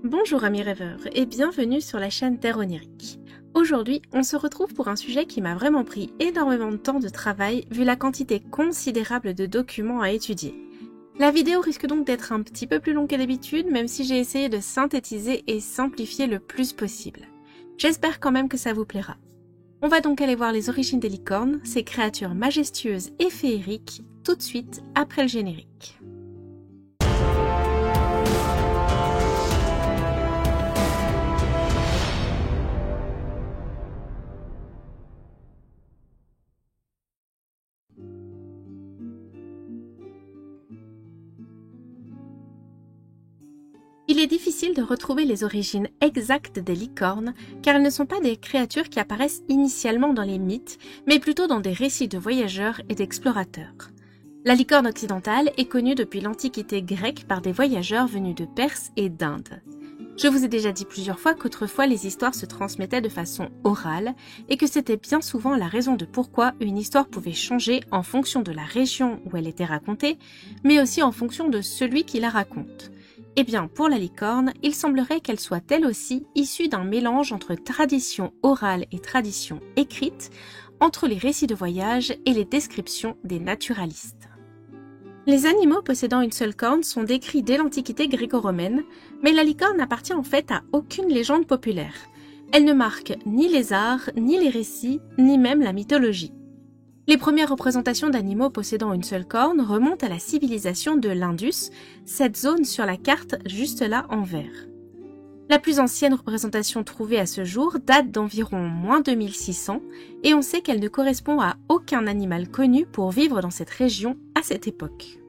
Bonjour amis rêveurs et bienvenue sur la chaîne Terre Onirique. Aujourd'hui, on se retrouve pour un sujet qui m'a vraiment pris énormément de temps de travail vu la quantité considérable de documents à étudier. La vidéo risque donc d'être un petit peu plus longue que d'habitude, même si j'ai essayé de synthétiser et simplifier le plus possible. J'espère quand même que ça vous plaira. On va donc aller voir les origines des licornes, ces créatures majestueuses et féeriques, tout de suite après le générique. Il est difficile de retrouver les origines exactes des licornes, car elles ne sont pas des créatures qui apparaissent initialement dans les mythes, mais plutôt dans des récits de voyageurs et d'explorateurs. La licorne occidentale est connue depuis l'Antiquité grecque par des voyageurs venus de Perse et d'Inde. Je vous ai déjà dit plusieurs fois qu'autrefois les histoires se transmettaient de façon orale et que c'était bien souvent la raison de pourquoi une histoire pouvait changer en fonction de la région où elle était racontée, mais aussi en fonction de celui qui la raconte. Eh bien, pour la licorne, il semblerait qu'elle soit elle aussi issue d'un mélange entre tradition orale et tradition écrite, entre les récits de voyage et les descriptions des naturalistes. Les animaux possédant une seule corne sont décrits dès l'Antiquité gréco-romaine, mais la licorne n'appartient en fait à aucune légende populaire. Elle ne marque ni les arts, ni les récits, ni même la mythologie. Les premières représentations d'animaux possédant une seule corne remontent à la civilisation de l'Indus, cette zone sur la carte juste là en vert. La plus ancienne représentation trouvée à ce jour date d'environ -2600 et on sait qu'elle ne correspond à aucun animal connu pour vivre dans cette région à cette époque.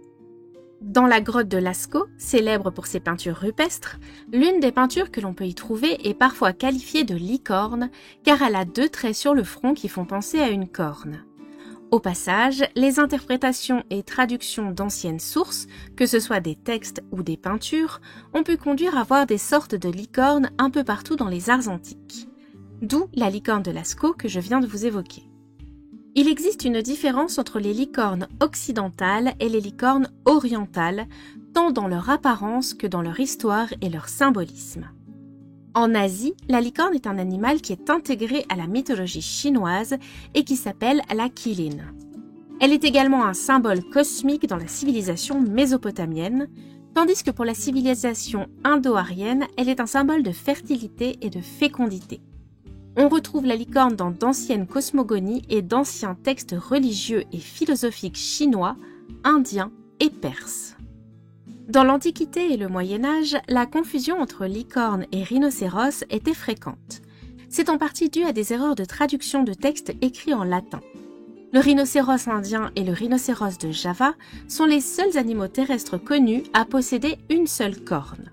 Dans la grotte de Lascaux, célèbre pour ses peintures rupestres, l'une des peintures que l'on peut y trouver est parfois qualifiée de licorne car elle a deux traits sur le front qui font penser à une corne. Au passage, les interprétations et traductions d'anciennes sources, que ce soit des textes ou des peintures, ont pu conduire à voir des sortes de licornes un peu partout dans les arts antiques. D'où la licorne de Lascaux que je viens de vous évoquer. Il existe une différence entre les licornes occidentales et les licornes orientales, tant dans leur apparence que dans leur histoire et leur symbolisme. En Asie, la licorne est un animal qui est intégré à la mythologie chinoise et qui s'appelle la Qilin. Elle est également un symbole cosmique dans la civilisation mésopotamienne, tandis que pour la civilisation indo-aryenne, elle est un symbole de fertilité et de fécondité. On retrouve la licorne dans d'anciennes cosmogonies et d'anciens textes religieux et philosophiques chinois, indiens et perses. Dans l'Antiquité et le Moyen-Âge, la confusion entre licorne et rhinocéros était fréquente. C'est en partie dû à des erreurs de traduction de textes écrits en latin. Le rhinocéros indien et le rhinocéros de Java sont les seuls animaux terrestres connus à posséder une seule corne.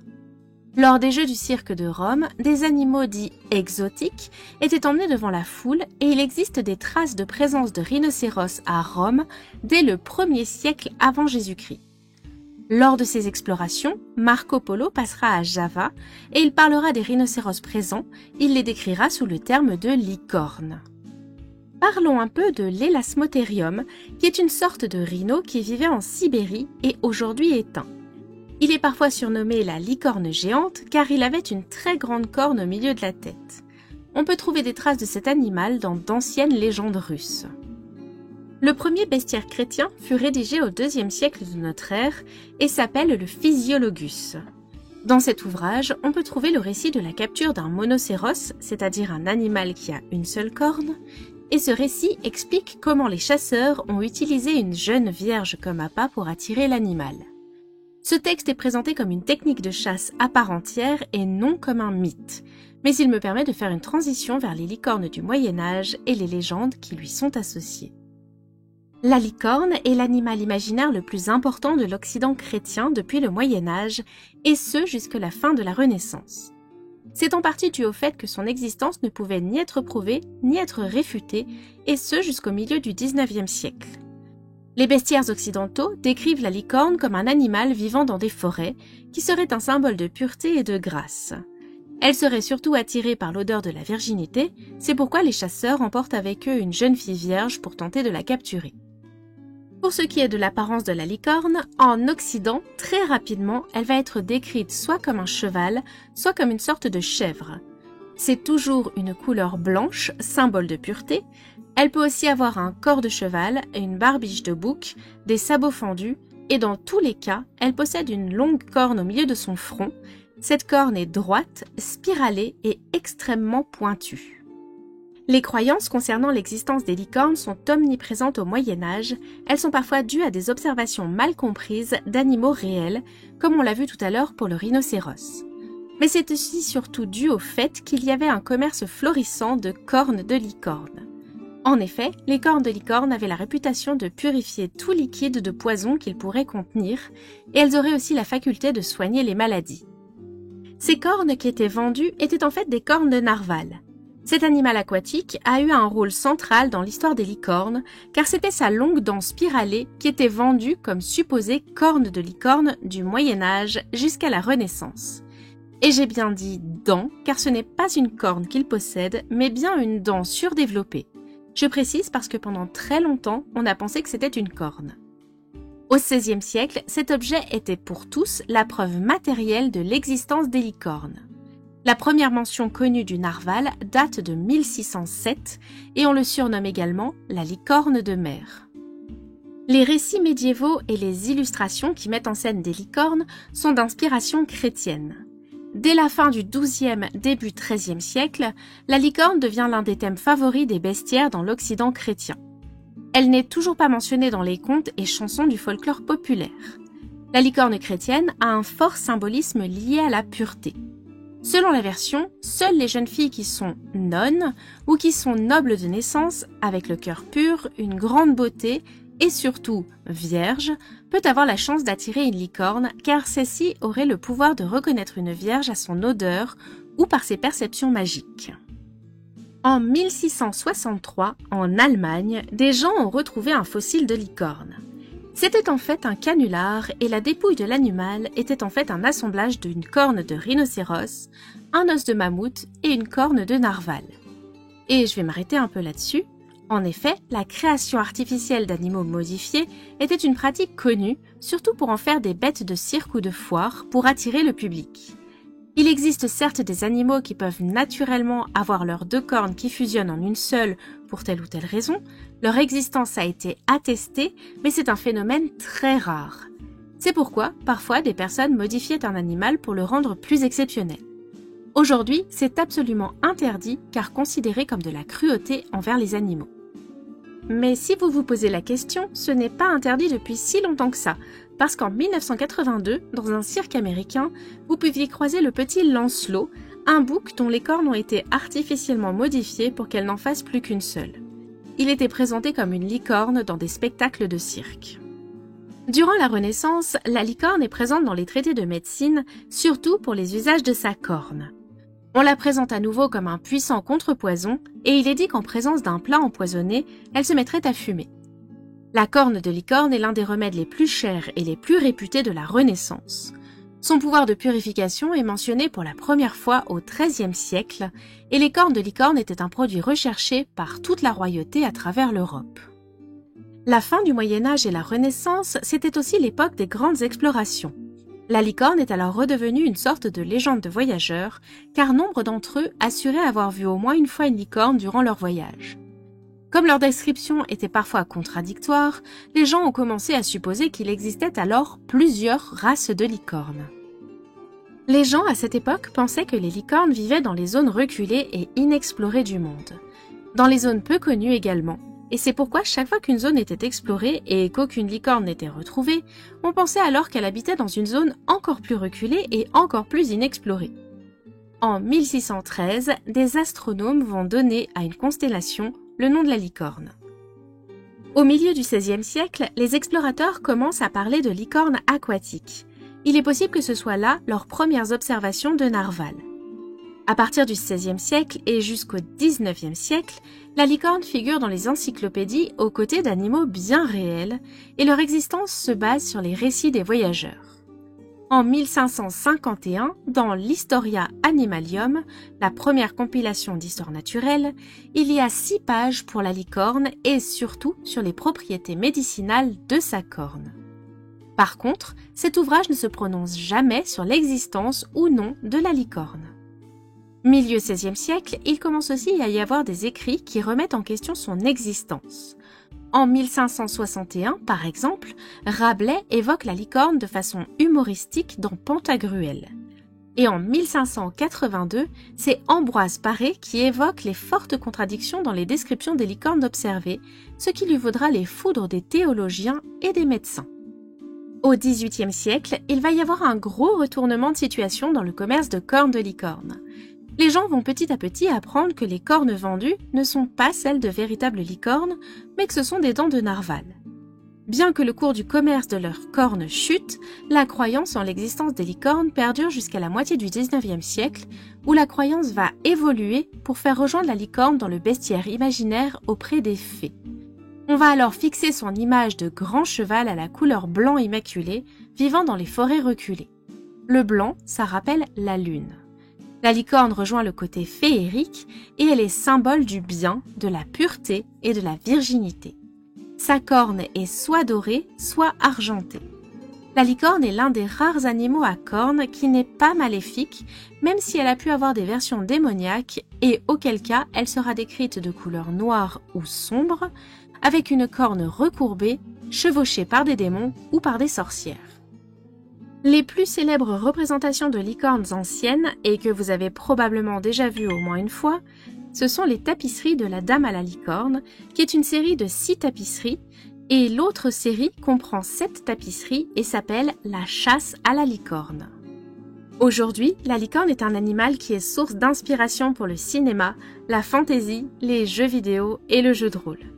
Lors des Jeux du cirque de Rome, des animaux dits exotiques étaient emmenés devant la foule et il existe des traces de présence de rhinocéros à Rome dès le 1er siècle avant Jésus-Christ. Lors de ses explorations, Marco Polo passera à Java et il parlera des rhinocéros présents, il les décrira sous le terme de licorne. Parlons un peu de l'Elasmotherium, qui est une sorte de rhino qui vivait en Sibérie et aujourd'hui éteint. Il est parfois surnommé la licorne géante car il avait une très grande corne au milieu de la tête. On peut trouver des traces de cet animal dans d'anciennes légendes russes. Le premier bestiaire chrétien fut rédigé au IIe siècle de notre ère et s'appelle le Physiologus. Dans cet ouvrage, on peut trouver le récit de la capture d'un monocéros, c'est-à-dire un animal qui a une seule corne, et ce récit explique comment les chasseurs ont utilisé une jeune vierge comme appât pour attirer l'animal. Ce texte est présenté comme une technique de chasse à part entière et non comme un mythe, mais il me permet de faire une transition vers les licornes du Moyen-Âge et les légendes qui lui sont associées. La licorne est l'animal imaginaire le plus important de l'Occident chrétien depuis le Moyen-Âge, et ce jusque la fin de la Renaissance. C'est en partie dû au fait que son existence ne pouvait ni être prouvée, ni être réfutée, et ce jusqu'au milieu du XIXe siècle. Les bestiaires occidentaux décrivent la licorne comme un animal vivant dans des forêts, qui serait un symbole de pureté et de grâce. Elle serait surtout attirée par l'odeur de la virginité, c'est pourquoi les chasseurs emportent avec eux une jeune fille vierge pour tenter de la capturer. Pour ce qui est de l'apparence de la licorne, en Occident, très rapidement, elle va être décrite soit comme un cheval, soit comme une sorte de chèvre. C'est toujours une couleur blanche, symbole de pureté. Elle peut aussi avoir un corps de cheval, une barbiche de bouc, des sabots fendus, et dans tous les cas, elle possède une longue corne au milieu de son front. Cette corne est droite, spiralée et extrêmement pointue. Les croyances concernant l'existence des licornes sont omniprésentes au Moyen-Âge. Elles sont parfois dues à des observations mal comprises d'animaux réels, comme on l'a vu tout à l'heure pour le rhinocéros. Mais c'est aussi surtout dû au fait qu'il y avait un commerce florissant de cornes de licorne. En effet, les cornes de licorne avaient la réputation de purifier tout liquide de poison qu'ils pourraient contenir, et elles auraient aussi la faculté de soigner les maladies. Ces cornes qui étaient vendues étaient en fait des cornes de narval. Cet animal aquatique a eu un rôle central dans l'histoire des licornes, car c'était sa longue dent spiralée qui était vendue comme supposée corne de licorne du Moyen-Âge jusqu'à la Renaissance. Et j'ai bien dit dent, car ce n'est pas une corne qu'il possède, mais bien une dent surdéveloppée. Je précise parce que pendant très longtemps, on a pensé que c'était une corne. Au XVIe siècle, cet objet était pour tous la preuve matérielle de l'existence des licornes. La première mention connue du narval date de 1607 et on le surnomme également la licorne de mer. Les récits médiévaux et les illustrations qui mettent en scène des licornes sont d'inspiration chrétienne. Dès la fin du XIIe, début XIIIe siècle, la licorne devient l'un des thèmes favoris des bestiaires dans l'Occident chrétien. Elle n'est toujours pas mentionnée dans les contes et chansons du folklore populaire. La licorne chrétienne a un fort symbolisme lié à la pureté. Selon la version, seules les jeunes filles qui sont nonnes ou qui sont nobles de naissance, avec le cœur pur, une grande beauté et surtout vierge, peut avoir la chance d'attirer une licorne car celle-ci aurait le pouvoir de reconnaître une vierge à son odeur ou par ses perceptions magiques. En 1663, en Allemagne, des gens ont retrouvé un fossile de licorne. C'était en fait un canular et la dépouille de l'animal était en fait un assemblage d'une corne de rhinocéros, un os de mammouth et une corne de narval. Et je vais m'arrêter un peu là-dessus. En effet, la création artificielle d'animaux modifiés était une pratique connue, surtout pour en faire des bêtes de cirque ou de foire pour attirer le public. Il existe certes des animaux qui peuvent naturellement avoir leurs deux cornes qui fusionnent en une seule pour telle ou telle raison. Leur existence a été attestée, mais c'est un phénomène très rare. C'est pourquoi, parfois, des personnes modifiaient un animal pour le rendre plus exceptionnel. Aujourd'hui, c'est absolument interdit car considéré comme de la cruauté envers les animaux. Mais si vous vous posez la question, ce n'est pas interdit depuis si longtemps que ça, parce qu'en 1982, dans un cirque américain, vous pouviez croiser le petit Lancelot, un bouc dont les cornes ont été artificiellement modifiées pour qu'elles n'en fassent plus qu'une seule. Il était présenté comme une licorne dans des spectacles de cirque. Durant la Renaissance, la licorne est présente dans les traités de médecine, surtout pour les usages de sa corne. On la présente à nouveau comme un puissant contrepoison et il est dit qu'en présence d'un plat empoisonné, elle se mettrait à fumer. La corne de licorne est l'un des remèdes les plus chers et les plus réputés de la Renaissance. Son pouvoir de purification est mentionné pour la première fois au XIIIe siècle et les cornes de licorne étaient un produit recherché par toute la royauté à travers l'Europe. La fin du Moyen-Âge et la Renaissance, c'était aussi l'époque des grandes explorations. La licorne est alors redevenue une sorte de légende de voyageurs, car nombre d'entre eux assuraient avoir vu au moins une fois une licorne durant leur voyage. Comme leur description était parfois contradictoire, les gens ont commencé à supposer qu'il existait alors plusieurs races de licornes. Les gens à cette époque pensaient que les licornes vivaient dans les zones reculées et inexplorées du monde, dans les zones peu connues également, et c'est pourquoi chaque fois qu'une zone était explorée et qu'aucune licorne n'était retrouvée, on pensait alors qu'elle habitait dans une zone encore plus reculée et encore plus inexplorée. En 1613, des astronomes vont donner à une constellation le nom de la licorne. Au milieu du XVIe siècle, les explorateurs commencent à parler de licornes aquatiques. Il est possible que ce soit là leurs premières observations de narval. À partir du XVIe siècle et jusqu'au XIXe siècle, la licorne figure dans les encyclopédies aux côtés d'animaux bien réels et leur existence se base sur les récits des voyageurs. En 1551, dans l'Historia Animalium, la première compilation d'histoire naturelle, il y a 6 pages pour la licorne et surtout sur les propriétés médicinales de sa corne. Par contre, cet ouvrage ne se prononce jamais sur l'existence ou non de la licorne. Milieu XVIe siècle, il commence aussi à y avoir des écrits qui remettent en question son existence. En 1561, par exemple, Rabelais évoque la licorne de façon humoristique dans Pantagruel. Et en 1582, c'est Ambroise Paré qui évoque les fortes contradictions dans les descriptions des licornes observées, ce qui lui vaudra les foudres des théologiens et des médecins. Au XVIIIe siècle, il va y avoir un gros retournement de situation dans le commerce de cornes de licorne. Les gens vont petit à petit apprendre que les cornes vendues ne sont pas celles de véritables licornes, mais que ce sont des dents de narval. Bien que le cours du commerce de leurs cornes chute, la croyance en l'existence des licornes perdure jusqu'à la moitié du XIXe siècle, où la croyance va évoluer pour faire rejoindre la licorne dans le bestiaire imaginaire auprès des fées. On va alors fixer son image de grand cheval à la couleur blanc immaculé, vivant dans les forêts reculées. Le blanc, ça rappelle la lune. La licorne rejoint le côté féerique et elle est symbole du bien, de la pureté et de la virginité. Sa corne est soit dorée, soit argentée. La licorne est l'un des rares animaux à cornes qui n'est pas maléfique, même si elle a pu avoir des versions démoniaques et auquel cas elle sera décrite de couleur noire ou sombre, avec une corne recourbée, chevauchée par des démons ou par des sorcières. Les plus célèbres représentations de licornes anciennes, et que vous avez probablement déjà vues au moins une fois, ce sont les tapisseries de la Dame à la licorne, qui est une série de 6 tapisseries, et l'autre série comprend 7 tapisseries et s'appelle La chasse à la licorne. Aujourd'hui, la licorne est un animal qui est source d'inspiration pour le cinéma, la fantaisie, les jeux vidéo et le jeu de rôle.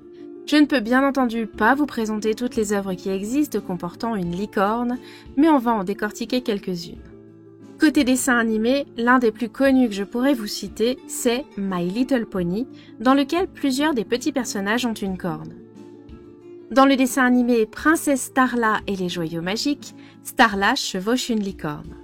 Je ne peux bien entendu pas vous présenter toutes les œuvres qui existent comportant une licorne, mais on va en décortiquer quelques-unes. Côté dessin animé, l'un des plus connus que je pourrais vous citer, c'est My Little Pony, dans lequel plusieurs des petits personnages ont une corne. Dans le dessin animé Princesse Starla et les Joyaux Magiques, Starla chevauche une licorne.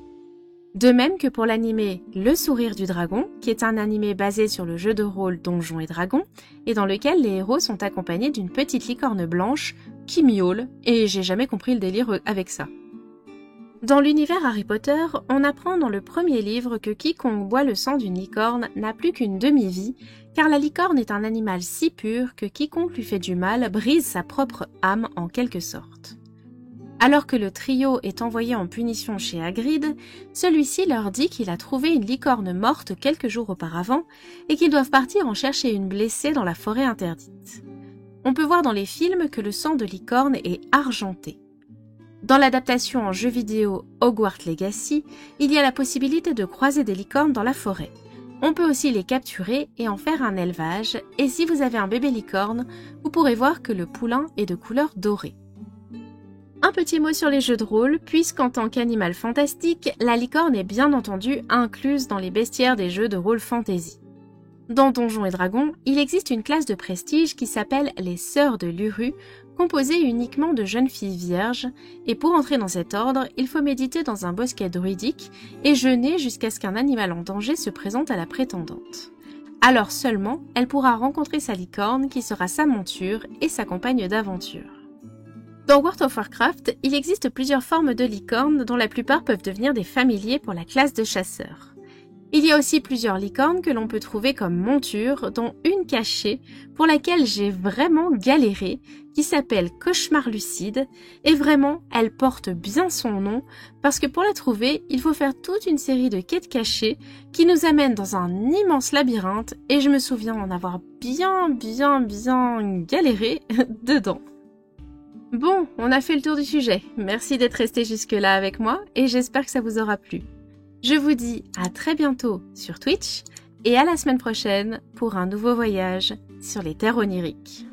De même que pour l'animé Le Sourire du Dragon, qui est un animé basé sur le jeu de rôle Donjons et Dragons, et dans lequel les héros sont accompagnés d'une petite licorne blanche qui miaule, et j'ai jamais compris le délire avec ça. Dans l'univers Harry Potter, on apprend dans le premier livre que quiconque boit le sang d'une licorne n'a plus qu'une demi-vie, car la licorne est un animal si pur que quiconque lui fait du mal brise sa propre âme en quelque sorte. Alors que le trio est envoyé en punition chez Hagrid, celui-ci leur dit qu'il a trouvé une licorne morte quelques jours auparavant et qu'ils doivent partir en chercher une blessée dans la forêt interdite. On peut voir dans les films que le sang de licorne est argenté. Dans l'adaptation en jeu vidéo Hogwarts Legacy, il y a la possibilité de croiser des licornes dans la forêt. On peut aussi les capturer et en faire un élevage, et si vous avez un bébé licorne, vous pourrez voir que le poulain est de couleur dorée. Un petit mot sur les jeux de rôle, puisqu'en tant qu'animal fantastique, la licorne est bien entendu incluse dans les bestiaires des jeux de rôle fantasy. Dans Donjons et Dragons, il existe une classe de prestige qui s'appelle les Sœurs de l'Uru, composée uniquement de jeunes filles vierges, et pour entrer dans cet ordre, il faut méditer dans un bosquet druidique et jeûner jusqu'à ce qu'un animal en danger se présente à la prétendante. Alors seulement, elle pourra rencontrer sa licorne qui sera sa monture et sa compagne d'aventure. Dans World of Warcraft, il existe plusieurs formes de licornes dont la plupart peuvent devenir des familiers pour la classe de chasseurs. Il y a aussi plusieurs licornes que l'on peut trouver comme monture, dont une cachée pour laquelle j'ai vraiment galéré, qui s'appelle Cauchemar Lucide, et vraiment, elle porte bien son nom, parce que pour la trouver, il faut faire toute une série de quêtes cachées qui nous amènent dans un immense labyrinthe, et je me souviens en avoir bien galéré dedans. Bon, on a fait le tour du sujet. Merci d'être resté jusque-là avec moi et j'espère que ça vous aura plu. Je vous dis à très bientôt sur Twitch et à la semaine prochaine pour un nouveau voyage sur les terres oniriques.